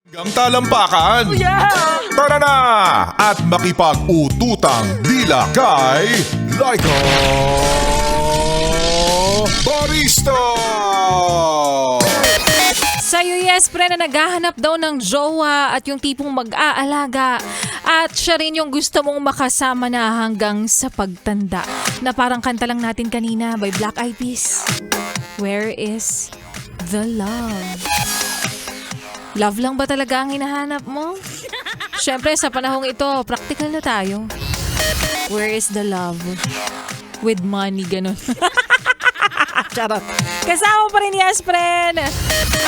Hanggang talampakan. Tara na at makipag-ututang dila kay Laika Barista! Sa'yo, yes, pre, na naghahanap daw ng jowa at yung tipong mag-aalaga. At siya rin yung gusto mong makasama na hanggang sa pagtanda. Na parang kanta lang natin kanina by Black Eyed Peas. Where is the love? Love lang ba talaga ang hinahanap mo? Siyempre, sa panahong ito, practical na tayo. Where is the love? With money, ganun. Charot. Kasama pa rin, yes, friend.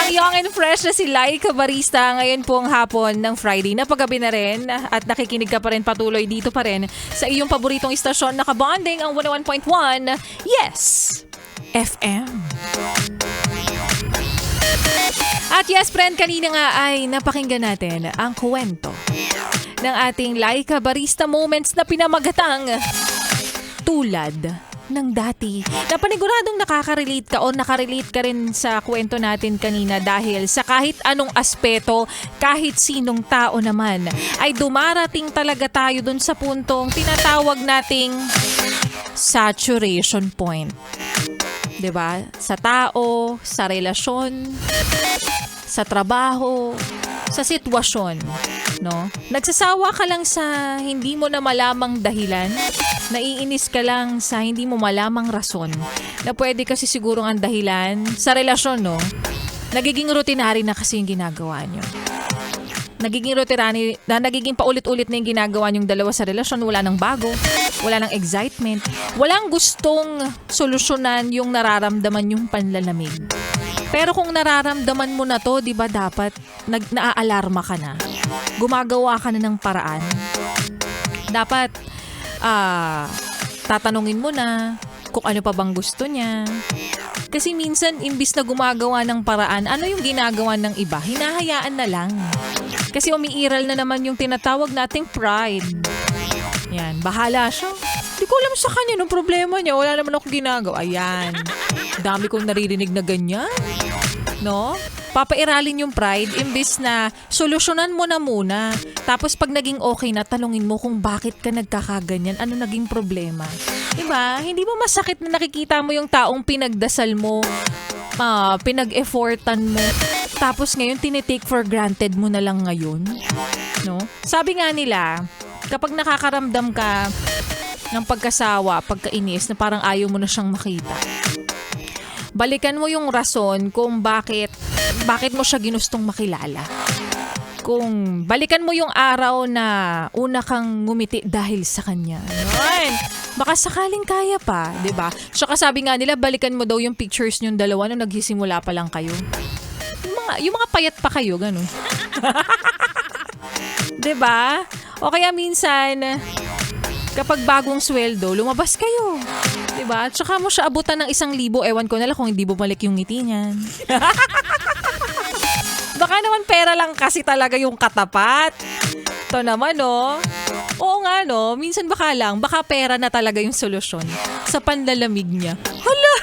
Ang young and fresh na si Laika Barista ngayon pong hapon ng Friday. Napagabi na rin at nakikinig ka pa rin patuloy dito pa rin sa iyong paboritong istasyon na kabonding ang 101.1 Yes FM. At yes, friend, kanina nga ay napakinggan natin ang kwento ng ating Laika Barista moments na pinamagatang tulad ng dati. Na paniguradong nakaka-relate ka o nakarelate ka rin sa kwento natin kanina dahil sa kahit anong aspeto, kahit sinong tao naman, ay dumarating talaga tayo dun sa puntong tinatawag nating saturation point. 'Di ba? Sa tao, sa relasyon, sa trabaho, sa sitwasyon, no? Nagsasawa ka lang sa hindi mo na malamang dahilan, naiinis ka lang sa hindi mo malamang rason, na pwede kasi siguro ang dahilan sa relasyon, no? Nagiging routinary na kasi yung ginagawa nyo. Nagiging routinary, na nagiging paulit-ulit na yung ginagawa nyong dalawa sa relasyon, wala nang bago, wala nang excitement, walang gustong solusyonan yung nararamdaman yung panlalamig. Pero kung nararamdaman mo na to, di ba dapat naaalarma ka na? Gumagawa ka na ng paraan. Dapat tatanungin mo na kung ano pa bang gusto niya. Kasi minsan, imbis na gumagawa ng paraan, ano yung ginagawa ng iba? Hinahayaan na lang. Kasi umiiral na naman yung tinatawag nating pride. Yan, bahala siya. Di ko alam sa kanya nung problema niya. Wala naman ako ginagawa. Ayan. Dami kong naririnig na ganyan. No? Papairalin yung pride imbis na solusyonan mo na muna. Tapos pag naging okay na, talungin mo kung bakit ka nagkakaganyan. Ano naging problema? Diba? Hindi mo masakit na nakikita mo yung taong pinagdasal mo, pinag-effortan mo. Tapos ngayon, tinitake for granted mo na lang ngayon. No? Sabi nga nila, kapag nakakaramdam ka ng pagkasawa, pagkainis, na parang ayaw mo na siyang makita, balikan mo yung rason kung bakit mo siya ginustong makilala. Kung balikan mo yung araw na una kang ngumiti dahil sa kanya. Ayun. Baka sakaling kaya pa, 'di ba? Saka sabi nga nila, balikan mo daw yung pictures niyong dalawa nung nagsisimula pa lang kayo. Yung mga payat pa kayo, ganun. 'Di ba? O kaya minsan kapag bagong sweldo, lumabas kayo. Diba? At saka mo siya abutan ng 1,000. Ewan ko na lang kung hindi bumalik yung ngiti niyan. Baka naman pera lang kasi talaga yung katapat. Ito naman, no? Oo nga, no? Minsan baka pera na talaga yung solusyon sa panlalamig niya. Hala!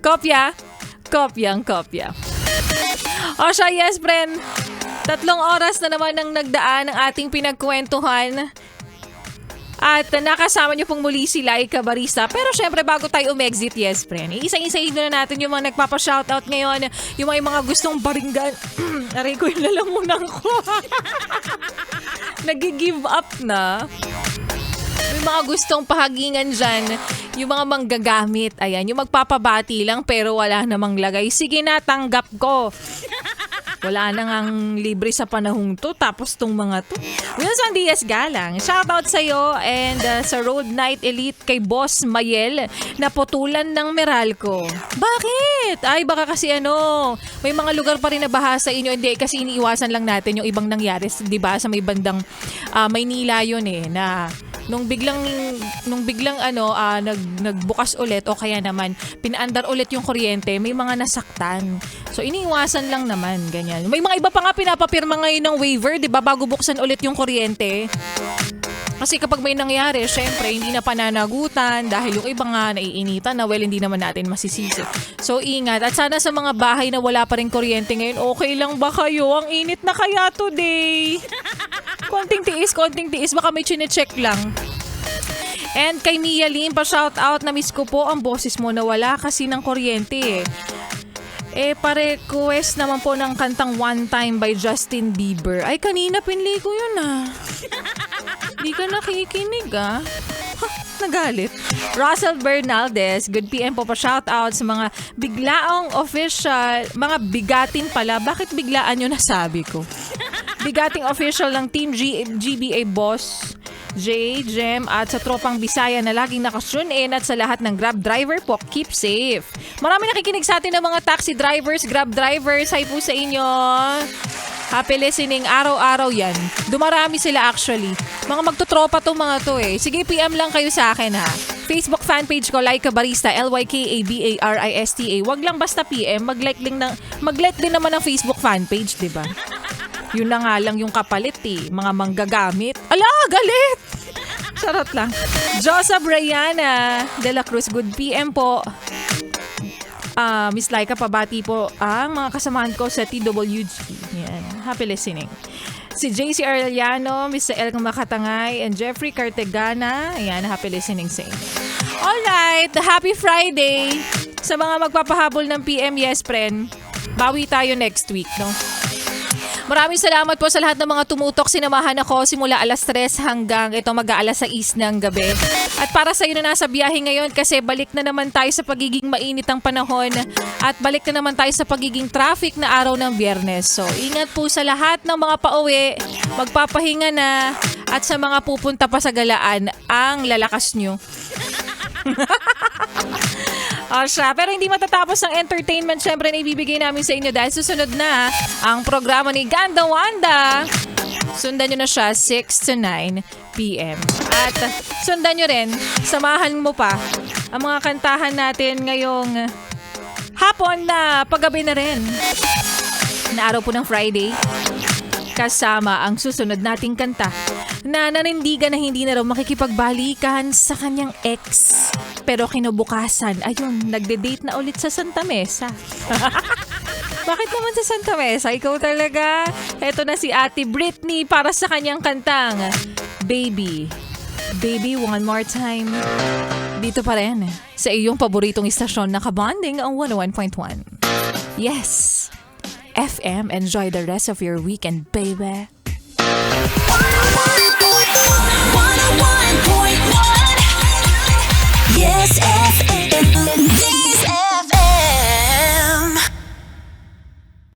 Kopya? Kopyang kopya. O siya, yes, friend. 3 oras na naman ang nagdaan ng ating pinagkwentuhan. At nakasama niyo pong muli si Laika Barista. Pero syempre, bago tayo umexit, yes, friend, isa-isahin na natin yung mga nagpapa-shoutout ngayon, yung mga gustong baringgan. Aray ko, yung lalamunan ko. Nag-give up na. May mga gustong pahagingan dyan, yung mga manggagamit. Ayan, yung magpapabati lang pero wala namang lagay. Sige na, tanggap ko. Wala na ngang libre sa panahong to. Tapos tong mga to. Wilson Diaz Galang, shoutout sa'yo and sa Road Night Elite kay Boss Mayel na putulan ng Meralco. Bakit? Ay, baka kasi may mga lugar pa rin na baha sa inyo. Hindi, kasi iniiwasan lang natin yung ibang nangyari. Diba? Sa may bandang Maynila yun na nung biglang nagbukas ulit o kaya naman pinaandar ulit yung kuryente, may mga nasaktan. So iniiwasan lang naman, ganyan. May mga iba pa nga pinapapirma ngayon ng waiver, 'di ba, bago buksan ulit yung kuryente. Kasi kapag may nangyari, syempre, hindi na pananagutan dahil yung iba nga naiinitan na, well, hindi naman natin masisisi. So, ingat. At sana sa mga bahay na wala pa rin kuryente ngayon, okay lang ba kayo? Ang init na kaya today. Konting tiis. Baka may chinecheck lang. And kay Mia Lim, pa-shoutout na miss ko po ang boses mo na wala kasi ng kuryente pa-request naman po ng kantang One Time by Justin Bieber. Ay, kanina pinli ko yun Di ka nakikinig Nagalit. Russell Bernaldez, good PM po pa-shoutout sa mga biglaong official, mga bigatin pala. Bakit biglaan yun nasabi ko? Bigating official ng Team GBA Boss J, Jem at sa tropang Bisaya na laging nakatune in at sa lahat ng Grab driver po, keep safe. Marami nakikinig sa atin ng mga taxi drivers, Grab drivers. Hi po sa inyo. Happy listening. Araw-araw yan. Dumarami sila actually. Mga magtutropa tong mga to Sige, PM lang kayo sa akin Facebook fanpage ko, Laika Barista, LYKABARISTA. Wag lang basta PM, mag-like din naman ng Facebook fanpage, di ba? Yun na nga lang yung kapalit mga manggagamit. Ala, galit! Charot lang. Josa Brianna de la Cruz, good PM po. Miss Laika, pabati po ang mga kasamahan ko sa TWG. Yan. Happy listening. Si JC Arellano, Miss El Makatangay, and Jeffrey Cartegana. Ayan, happy listening sa inyo. Alright, happy Friday! Sa mga magpapahabol ng PM, yes, friend. Bawi tayo next week, no? Maraming salamat po sa lahat ng mga tumutok. Sinamahan ako simula alas 3 hanggang ito mag-aalas 6 ng gabi. At para sa iyo na nasa biyahe ngayon kasi balik na naman tayo sa pagiging mainit ang panahon at balik na naman tayo sa pagiging traffic na araw ng Biyernes. So ingat po sa lahat ng mga pauwi, magpapahinga na at sa mga pupunta pa sa galaan, ang lalakas nyo. Siya. Pero hindi matatapos ang entertainment syempre na ibibigay namin sa inyo dahil susunod na ang programa ni Ganda Wanda. Sundan nyo na siya 6 to 9 p.m. At sundan nyo rin, samahan mo pa ang mga kantahan natin ngayong hapon na paggabi na rin. Na araw po ng Friday. Kasama ang susunod nating kanta na nanindigan na hindi na raw makikipagbalikan sa kanyang ex. Pero kinabukasan, ayun, nagde-date na ulit sa Santa Mesa. Bakit naman sa Santa Mesa? Ikaw talaga. Eto na si Ate Britney para sa kanyang kantang Baby. Baby, one more time. Dito pa rin sa iyong paboritong istasyon na kabanding ang 101.1. Yes! FM, enjoy the rest of your weekend, baby. 101.1 Yes, FM.